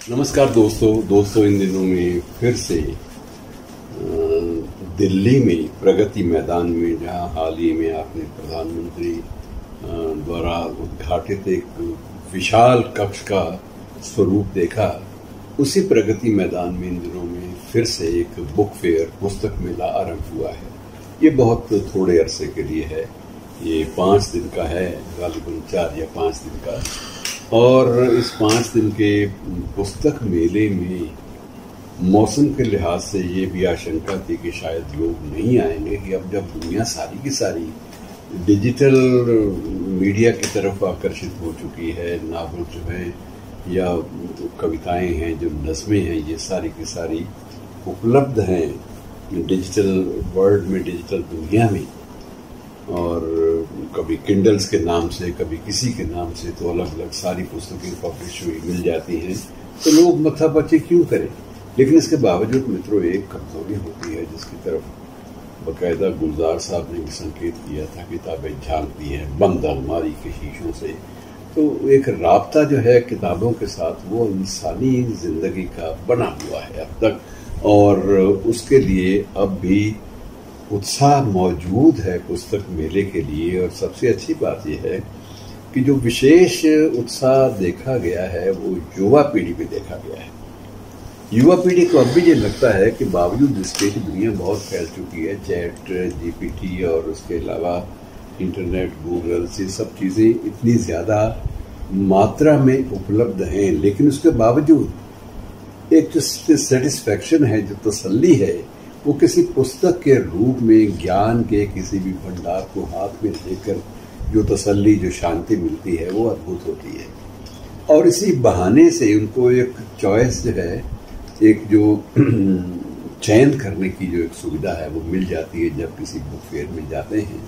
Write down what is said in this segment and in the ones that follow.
नमस्कार दोस्तों इन दिनों में फिर से दिल्ली में प्रगति मैदान में, जहां हाल ही में आपने प्रधानमंत्री द्वारा उद्घाटित एक विशाल कक्ष का स्वरूप देखा, उसी प्रगति मैदान में इन दिनों में फिर से एक बुक फेयर, पुस्तक मेला आरंभ हुआ है। ये बहुत थोड़े अरसे के लिए है, ये 5 दिन का है, गालिबन 4 या 5 दिन का। और इस 5 दिन के पुस्तक मेले में मौसम के लिहाज से ये भी आशंका थी कि शायद लोग नहीं आएंगे, कि अब जब दुनिया सारी की सारी डिजिटल मीडिया की तरफ आकर्षित हो चुकी है, नावल जो है या कविताएं हैं, जो नज़में हैं, ये सारी की सारी उपलब्ध हैं डिजिटल वर्ल्ड में, डिजिटल दुनिया में, और कभी किंडल्स के नाम से, कभी किसी के नाम से, तो अलग अलग सारी पुस्तकें पब्लिश हुई मिल जाती हैं, तो लोग मत्थापच्ची क्यों करें। लेकिन इसके बावजूद मित्रों एक कमजोरी होती है, जिसकी तरफ बाकायदा गुलजार साहब ने भी संकेत किया था, किताबें झांकती हैं बंद अलमारी के शीशों से। तो एक राब्ता जो है किताबों के साथ, वो इंसानी जिंदगी का बना हुआ है अब तक, और उसके लिए अब भी उत्साह मौजूद है पुस्तक मेले के लिए। और सबसे अच्छी बात यह है कि जो विशेष उत्साह देखा गया है वो युवा पीढ़ी में देखा गया है। युवा पीढ़ी को अब भी ये लगता है कि बावजूद इसके कि दुनिया बहुत फैल चुकी है, चैट जीपीटी और उसके अलावा इंटरनेट, गूगल, ये सब चीज़ें इतनी ज़्यादा मात्रा में उपलब्ध हैं, लेकिन उसके बावजूद एक जो सेटिस्फैक्शन है, जो तसल्ली है, वो किसी पुस्तक के रूप में ज्ञान के किसी भी भंडार को हाथ में लेकर जो तसल्ली, जो शांति मिलती है, वो अद्भुत होती है। और इसी बहाने से उनको एक चॉइस जो है, एक जो चयन करने की जो एक सुविधा है, वो मिल जाती है जब किसी बुक फेयर में जाते हैं।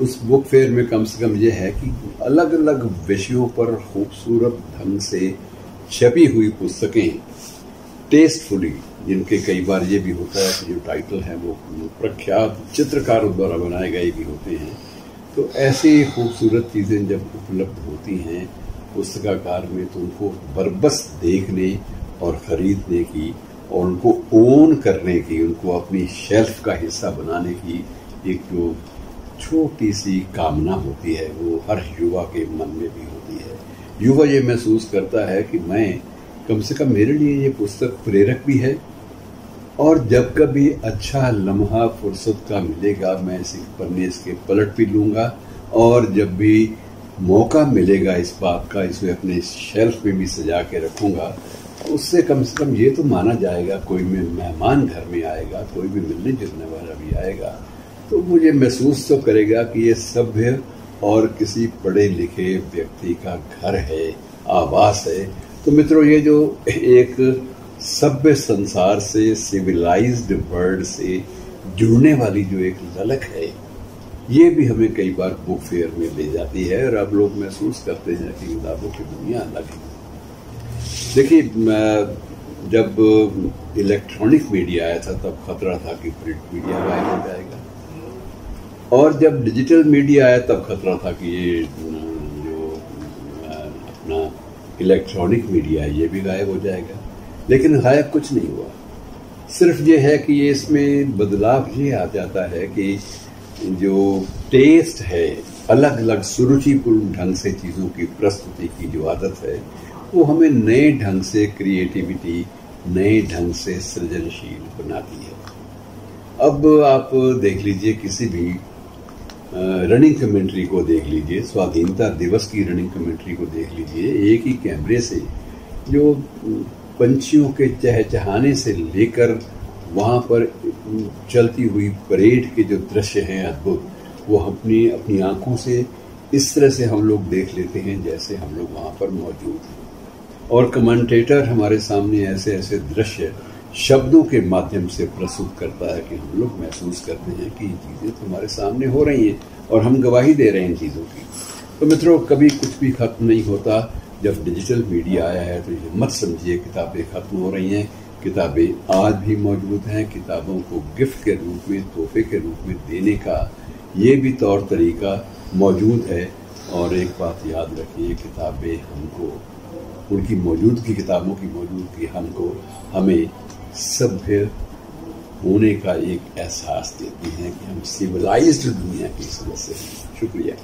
उस बुक फेयर में कम से कम ये है कि अलग अलग विषयों पर खूबसूरत ढंग से छपी हुई पुस्तकें, टेस्टफुली, जिनके कई बार ये भी होता है कि जो टाइटल है वो प्रख्यात चित्रकारों द्वारा बनाए गए भी होते हैं। तो ऐसी खूबसूरत चीज़ें जब उपलब्ध होती हैं पुस्तकाकार में, तो उनको बरबस देखने और ख़रीदने की और उनको ओन करने की, उनको अपनी शेल्फ का हिस्सा बनाने की एक जो छोटी सी कामना होती है, वो हर युवा के मन में भी होती है। युवा ये महसूस करता है कि मैं, कम से कम मेरे लिए ये पुस्तक प्रेरक भी है, और जब कभी अच्छा लम्हा फुर्सत का मिलेगा, मैं इस पन्ने इसके पलट भी लूँगा, और जब भी मौका मिलेगा इस बात का, इसे अपने शेल्फ में भी सजा के रखूँगा। उससे कम से कम ये तो माना जाएगा, कोई मेहमान घर में आएगा, कोई भी मिलने जुलने वाला भी आएगा, तो मुझे महसूस तो करेगा कि ये सभ्य और किसी पढ़े लिखे व्यक्ति का घर है, आवास है। तो मित्रों, ये जो एक सभ्य संसार से, सिविलाइज्ड वर्ल्ड से जुड़ने वाली जो एक ललक है, ये भी हमें कई बार बुक फेयर में ले जाती है, और अब लोग महसूस करते हैं कि किताबों की दुनिया अलग है। देखिए, जब इलेक्ट्रॉनिक मीडिया आया था तब खतरा था कि प्रिंट मीडिया गायब हो जाएगा, और जब डिजिटल मीडिया आया तब खतरा था कि ये जो अपना इलेक्ट्रॉनिक मीडिया है ये भी गायब हो जाएगा। लेकिन गायब कुछ नहीं हुआ, सिर्फ ये है कि ये इसमें बदलाव ये आ जाता है कि जो टेस्ट है, अलग अलग सुरुचिपूर्ण ढंग से चीज़ों की प्रस्तुति की जो आदत है, वो हमें नए ढंग से क्रिएटिविटी, नए ढंग से सृजनशील बनाती है। अब आप देख लीजिए, किसी भी रनिंग कमेंट्री को देख लीजिए, स्वाधीनता दिवस की रनिंग कमेंट्री को देख लीजिए, एक ही कैमरे से जो पंछियों के चहचहाने से लेकर वहाँ पर चलती हुई परेड के जो दृश्य हैं अद्भुत, वो अपनी आंखों से इस तरह से हम लोग देख लेते हैं जैसे हम लोग वहाँ पर मौजूद हैं। और कमेंटेटर हमारे सामने ऐसे ऐसे दृश्य शब्दों के माध्यम से प्रस्तुत करता है कि हम लोग महसूस करते हैं कि ये चीज़ें तो हमारे सामने हो रही हैं और हम गवाही दे रहे हैं इन चीज़ों की। तो मित्रों, कभी कुछ भी खत्म नहीं होता। जब डिजिटल मीडिया आया है तो ये मत समझिए किताबें खत्म हो रही हैं। किताबें आज भी मौजूद हैं। किताबों को गिफ्ट के रूप में, तोहफे के रूप में देने का ये भी तौर तरीका मौजूद है। और एक बात याद रखिए, किताबें हमको उनकी मौजूदगी, किताबों की मौजूदगी हमें सभ्य होने का एक एहसास देती है कि हम सिविलाइज्ड दुनिया के सदस्य हैं। शुक्रिया।